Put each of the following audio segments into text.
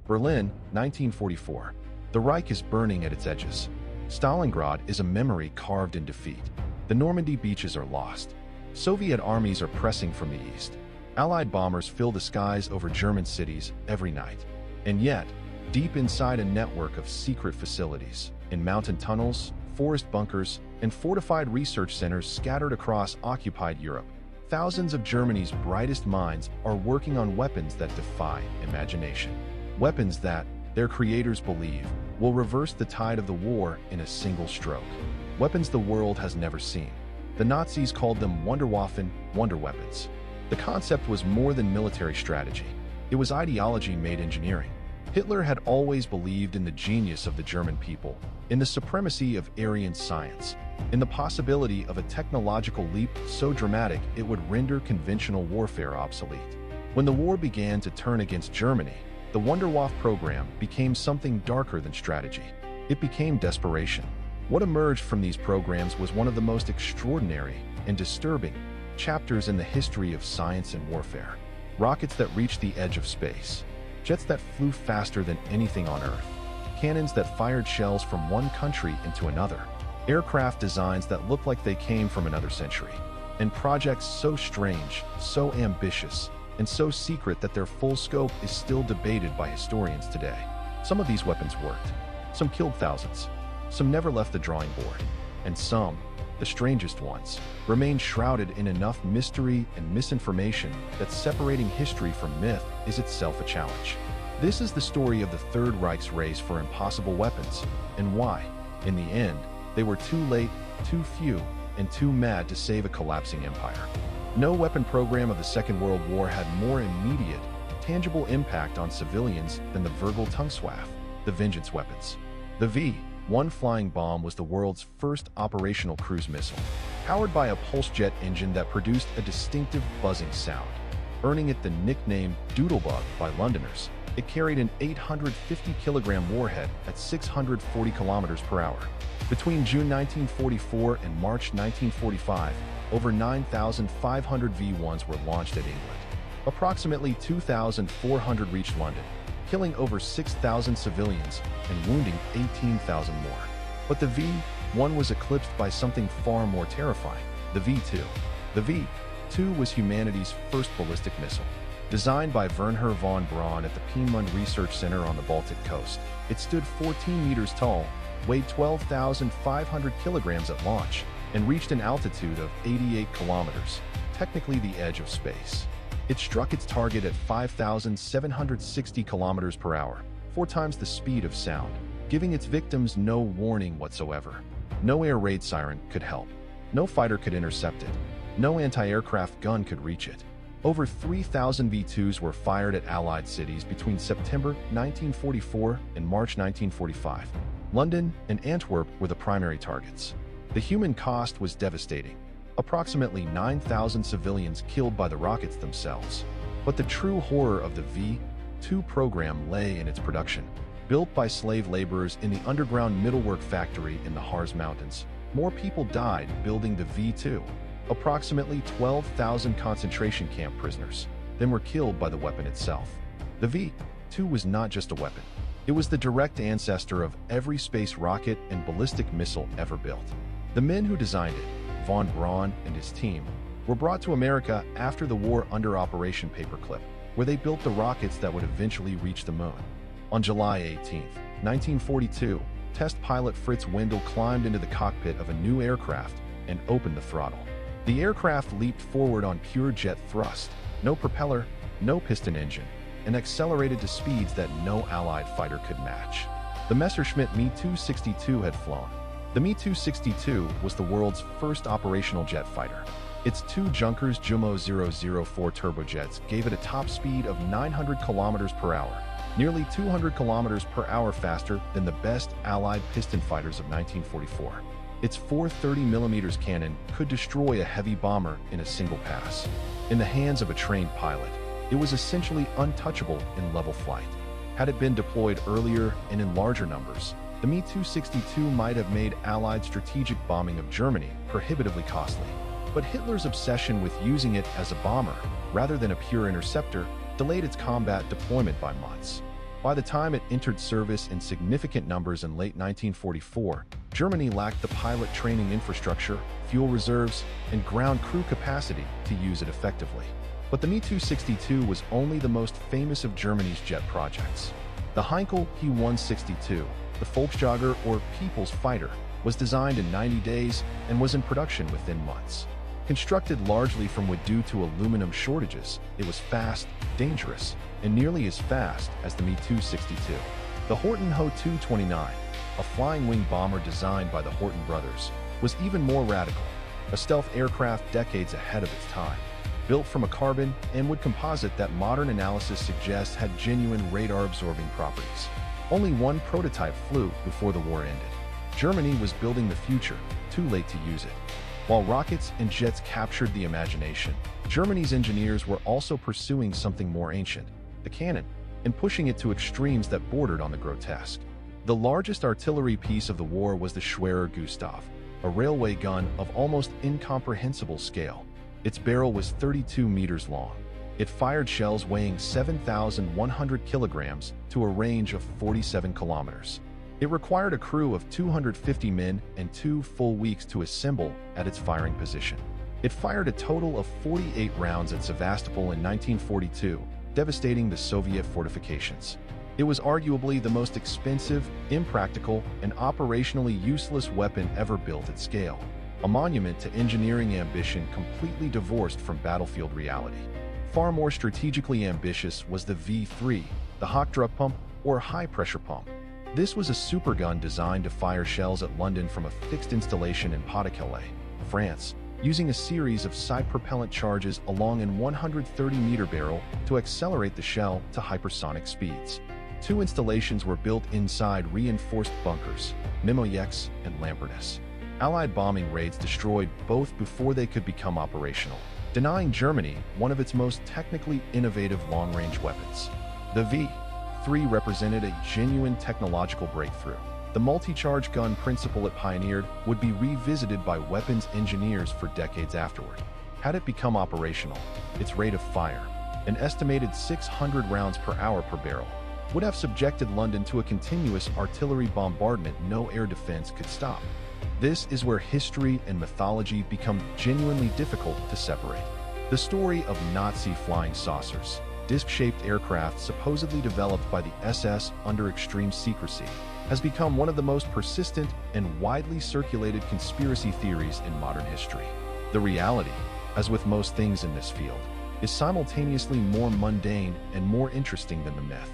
Berlin, 1944. The Reich is burning at its edges. Stalingrad is a memory carved in defeat. The Normandy beaches are lost. Soviet armies are pressing from the east. Allied bombers fill the skies over German cities every night. And yet, deep inside a network of secret facilities, in mountain tunnels, forest bunkers, and fortified research centers scattered across occupied Europe, thousands of Germany's brightest minds are working on weapons that defy imagination. Weapons that, their creators believe, will reverse the tide of the war in a single stroke. Weapons the world has never seen. The Nazis called them Wunderwaffen, wonder weapons. The concept was more than military strategy. It was ideology made engineering. Hitler had always believed in the genius of the German people, in the supremacy of Aryan science, in the possibility of a technological leap so dramatic it would render conventional warfare obsolete. When the war began to turn against Germany, the Wunderwaffe program became something darker than strategy. It became desperation. What emerged from these programs was one of the most extraordinary and disturbing chapters in the history of science and warfare. Rockets that reached the edge of space. Jets that flew faster than anything on Earth. Cannons that fired shells from one country into another. Aircraft designs that looked like they came from another century. And projects so strange, so ambitious, and so secret that their full scope is still debated by historians today. Some of these weapons worked. Some killed thousands. Some never left the drawing board. And some, the strangest ones, remain shrouded in enough mystery and misinformation that separating history from myth is itself a challenge. This is the story of the Third Reich's race for impossible weapons, and why, in the end, they were too late, too few, and too mad to save a collapsing empire. No weapon program of the Second World War had more immediate, tangible impact on civilians than the Vergeltungswaffe, the vengeance weapons. The V-1 flying bomb was the world's first operational cruise missile, powered by a pulse jet engine that produced a distinctive buzzing sound, earning it the nickname Doodlebug by Londoners. It carried an 850-kilogram warhead at 640 kilometers per hour. Between June 1944 and March 1945, over 9,500 V-1s were launched at England. Approximately 2,400 reached London, killing over 6,000 civilians and wounding 18,000 more. But the V-1 was eclipsed by something far more terrifying, the V-2. The V-2 was humanity's first ballistic missile. Designed by Wernher von Braun at the Piemont Research Center on the Baltic coast, it stood 14 meters tall, weighed 12,500 kilograms at launch, and reached an altitude of 88 kilometers, technically the edge of space. It struck its target at 5,760 kilometers per hour, 4 times the speed of sound, giving its victims no warning whatsoever. No air raid siren could help. No fighter could intercept it. No anti-aircraft gun could reach it. Over 3,000 V-2s were fired at Allied cities between September 1944 and March 1945. London and Antwerp were the primary targets. The human cost was devastating. Approximately 9,000 civilians killed by the rockets themselves. But the true horror of the V-2 program lay in its production. Built by slave laborers in the underground Mittelwerk factory in the Harz Mountains, more people died building the V-2. Approximately 12,000 concentration camp prisoners then were killed by the weapon itself. The V-2 was not just a weapon. It was the direct ancestor of every space rocket and ballistic missile ever built. The men who designed it, von Braun and his team, were brought to America after the war under Operation Paperclip, where they built the rockets that would eventually reach the moon. On July 18, 1942, test pilot Fritz Wendel climbed into the cockpit of a new aircraft and opened the throttle. The aircraft leaped forward on pure jet thrust, no propeller, no piston engine, and accelerated to speeds that no Allied fighter could match. The Messerschmitt Me-262 had flown. The Me-262 was the world's first operational jet fighter. Its 2 Junkers Jumo 004 turbojets gave it a top speed of 900 kilometers per hour, nearly 200 kilometers per hour faster than the best Allied piston fighters of 1944. Its 430mm cannon could destroy a heavy bomber in a single pass. In the hands of a trained pilot, it was essentially untouchable in level flight. Had it been deployed earlier and in larger numbers, the Me-262 might have made Allied strategic bombing of Germany prohibitively costly. But Hitler's obsession with using it as a bomber, rather than a pure interceptor, delayed its combat deployment by months. By the time it entered service in significant numbers in late 1944, Germany lacked the pilot training infrastructure, fuel reserves, and ground crew capacity to use it effectively. But the Me-262 was only the most famous of Germany's jet projects. The Heinkel He-162, the Volksjäger or People's Fighter, was designed in 90 days and was in production within months. Constructed largely from wood due to aluminum shortages, it was fast, dangerous, and nearly as fast as the Me-262. The Horten Ho-229, a flying wing bomber designed by the Horten brothers, was even more radical, a stealth aircraft decades ahead of its time. Built from a carbon and wood composite that modern analysis suggests had genuine radar-absorbing properties. Only one prototype flew before the war ended. Germany was building the future, too late to use it. While rockets and jets captured the imagination, Germany's engineers were also pursuing something more ancient, the cannon, and pushing it to extremes that bordered on the grotesque. The largest artillery piece of the war was the Schwerer Gustav, a railway gun of almost incomprehensible scale. Its barrel was 32 meters long. It fired shells weighing 7,100 kilograms to a range of 47 kilometers. It required a crew of 250 men and 2 full weeks to assemble at its firing position. It fired a total of 48 rounds at Sevastopol in 1942, devastating the Soviet fortifications. It was arguably the most expensive, impractical, and operationally useless weapon ever built at scale, a monument to engineering ambition completely divorced from battlefield reality. Far more strategically ambitious was the V3, the Hochdruckpump, or high-pressure pump. This was a supergun designed to fire shells at London from a fixed installation in Pas-de-Calais, France, using a series of side-propellant charges along an 130-meter barrel to accelerate the shell to hypersonic speeds. 2 installations were built inside reinforced bunkers, Mimoyex and Lampertus. Allied bombing raids destroyed both before they could become operational, denying Germany one of its most technically innovative long-range weapons. The V3 represented a genuine technological breakthrough. The multi-charge gun principle it pioneered would be revisited by weapons engineers for decades afterward. Had it become operational, its rate of fire, an estimated 600 rounds per hour per barrel, would have subjected London to a continuous artillery bombardment no air defense could stop. This is where history and mythology become genuinely difficult to separate. The story of Nazi flying saucers, disc-shaped aircraft supposedly developed by the SS under extreme secrecy, has become one of the most persistent and widely circulated conspiracy theories in modern history. The reality, as with most things in this field, is simultaneously more mundane and more interesting than the myth.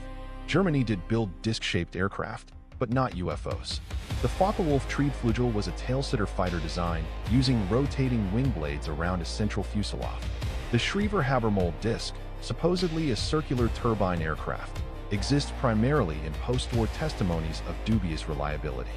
Germany did build disc-shaped aircraft, but not UFOs. The Focke-Wulf Triebflugel was a tail-sitter fighter design using rotating wing blades around a central fuselage. The Schriever-Habermold disc, supposedly a circular turbine aircraft, exists primarily in post-war testimonies of dubious reliability.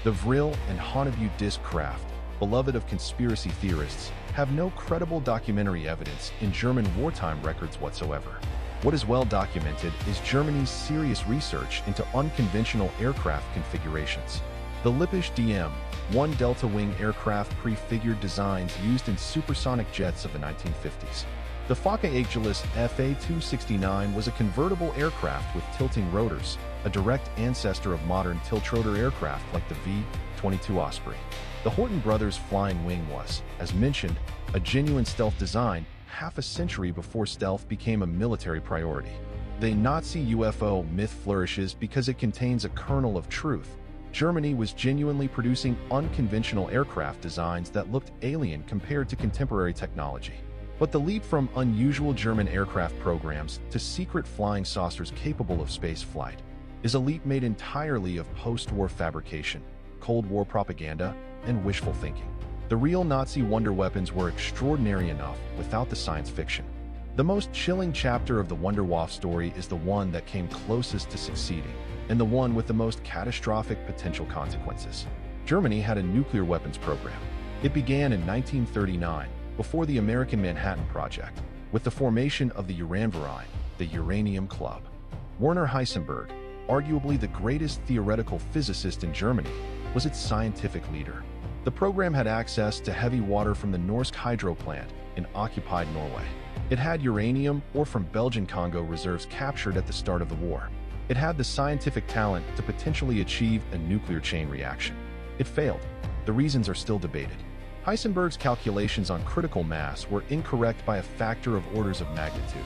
The Vril and Honneview disc craft, beloved of conspiracy theorists, have no credible documentary evidence in German wartime records whatsoever. What is well documented is Germany's serious research into unconventional aircraft configurations. The Lippisch DM-1 delta-wing aircraft prefigured designs used in supersonic jets of the 1950s. The Fokke-Achilles FA-269 was a convertible aircraft with tilting rotors, a direct ancestor of modern tiltrotor aircraft like the V-22 Osprey. The Horten brothers' flying wing was, as mentioned, a genuine stealth design half a century before stealth became a military priority. The Nazi UFO myth flourishes because it contains a kernel of truth. Germany was genuinely producing unconventional aircraft designs that looked alien compared to contemporary technology. But the leap from unusual German aircraft programs to secret flying saucers capable of space flight is a leap made entirely of post-war fabrication, Cold War propaganda, and wishful thinking. The real Nazi wonder weapons were extraordinary enough without the science fiction. The most chilling chapter of the Wunderwaffe story is the one that came closest to succeeding, and the one with the most catastrophic potential consequences. Germany had a nuclear weapons program. It began in 1939, before the American Manhattan Project, with the formation of the Uranverein, the Uranium Club. Werner Heisenberg, arguably the greatest theoretical physicist in Germany, was its scientific leader. The program had access to heavy water from the Norsk hydro plant in occupied Norway. It had uranium ore from Belgian Congo reserves captured at the start of the war. It had the scientific talent to potentially achieve a nuclear chain reaction. It failed. The reasons are still debated. Heisenberg's calculations on critical mass were incorrect by a factor of orders of magnitude,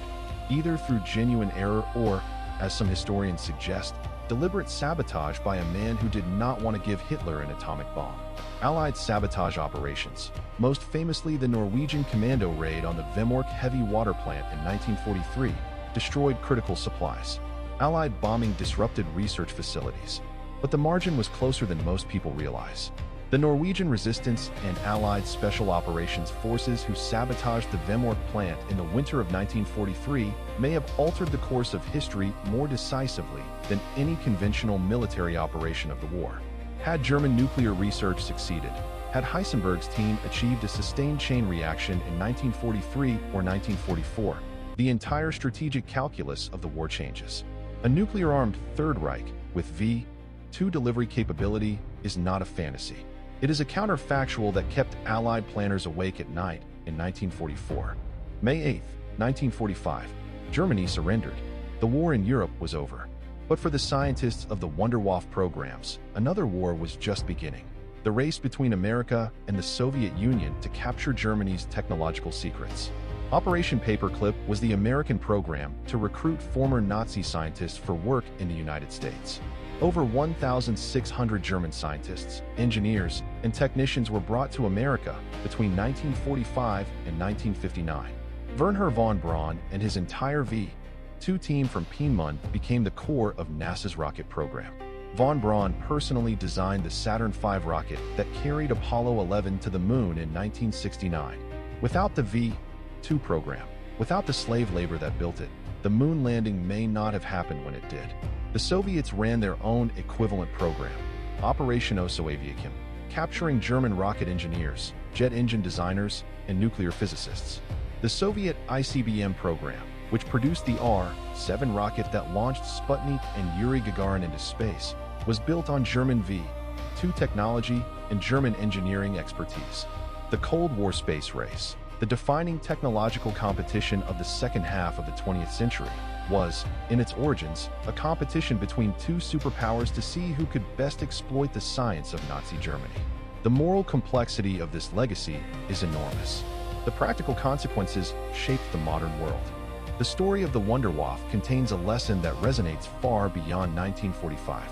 either through genuine error or, as some historians suggest, deliberate sabotage by a man who did not want to give Hitler an atomic bomb. Allied sabotage operations, most famously the Norwegian commando raid on the Vemork heavy water plant in 1943, destroyed critical supplies. Allied bombing disrupted research facilities, but the margin was closer than most people realize. The Norwegian resistance and Allied Special Operations Forces who sabotaged the Vemork plant in the winter of 1943 may have altered the course of history more decisively than any conventional military operation of the war. Had German nuclear research succeeded, had Heisenberg's team achieved a sustained chain reaction in 1943 or 1944, the entire strategic calculus of the war changes. A nuclear-armed Third Reich with V-2 delivery capability is not a fantasy. It is a counterfactual that kept Allied planners awake at night in 1944. May 8, 1945, Germany surrendered. The war in Europe was over. But for the scientists of the Wunderwaffe programs, another war was just beginning. The race between America and the Soviet Union to capture Germany's technological secrets. Operation Paperclip was the American program to recruit former Nazi scientists for work in the United States. Over 1,600 German scientists, engineers, and technicians were brought to America between 1945 and 1959. Wernher von Braun and his entire V-2 team from Piemont became the core of NASA's rocket program. Von Braun personally designed the Saturn V rocket that carried Apollo 11 to the moon in 1969. Without the V-2 program, without the slave labor that built it, the moon landing may not have happened when it did. The Soviets ran their own equivalent program, Operation Osoaviakim, capturing German rocket engineers, jet engine designers, and nuclear physicists. The Soviet ICBM program, which produced the R-7 rocket that launched Sputnik and Yuri Gagarin into space, was built on German V-2 technology and German engineering expertise. The Cold War space race, the defining technological competition of the second half of the 20th century, was, in its origins, a competition between two superpowers to see who could best exploit the science of Nazi Germany. The moral complexity of this legacy is enormous. The practical consequences shaped the modern world. The story of the Wunderwaffe contains a lesson that resonates far beyond 1945.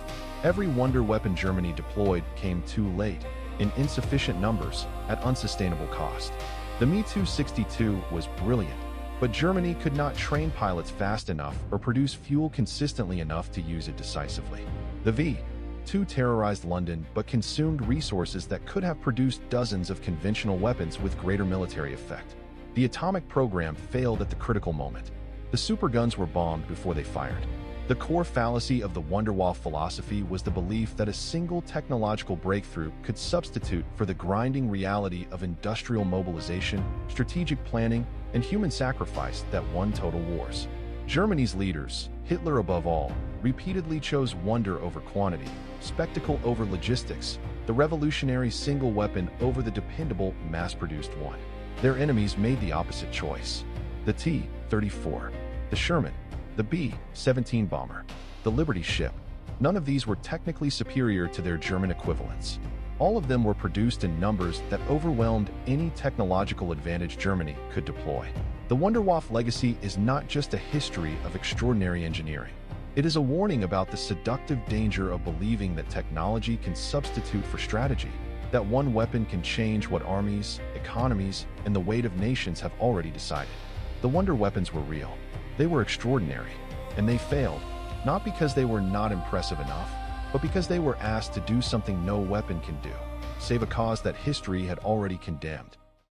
Every wonder weapon Germany deployed came too late, in insufficient numbers, at unsustainable cost. The Me-262 was brilliant, but Germany could not train pilots fast enough or produce fuel consistently enough to use it decisively. The V-2 terrorized London but consumed resources that could have produced dozens of conventional weapons with greater military effect. The atomic program failed at the critical moment. The superguns were bombed before they fired. The core fallacy of the Wunderwaffe philosophy was the belief that a single technological breakthrough could substitute for the grinding reality of industrial mobilization, strategic planning, and human sacrifice that won total wars. Germany's leaders, Hitler above all, repeatedly chose wonder over quantity, spectacle over logistics, the revolutionary single weapon over the dependable mass-produced one. Their enemies made the opposite choice. The T-34, the Sherman, the B-17 bomber, the Liberty ship. None of these were technically superior to their German equivalents. All of them were produced in numbers that overwhelmed any technological advantage Germany could deploy. The Wunderwaffe legacy is not just a history of extraordinary engineering. It is a warning about the seductive danger of believing that technology can substitute for strategy, that one weapon can change what armies, economies, and the weight of nations have already decided. The wonder weapons were real. They were extraordinary, and they failed, not because they were not impressive enough, but because they were asked to do something no weapon can do, save a cause that history had already condemned.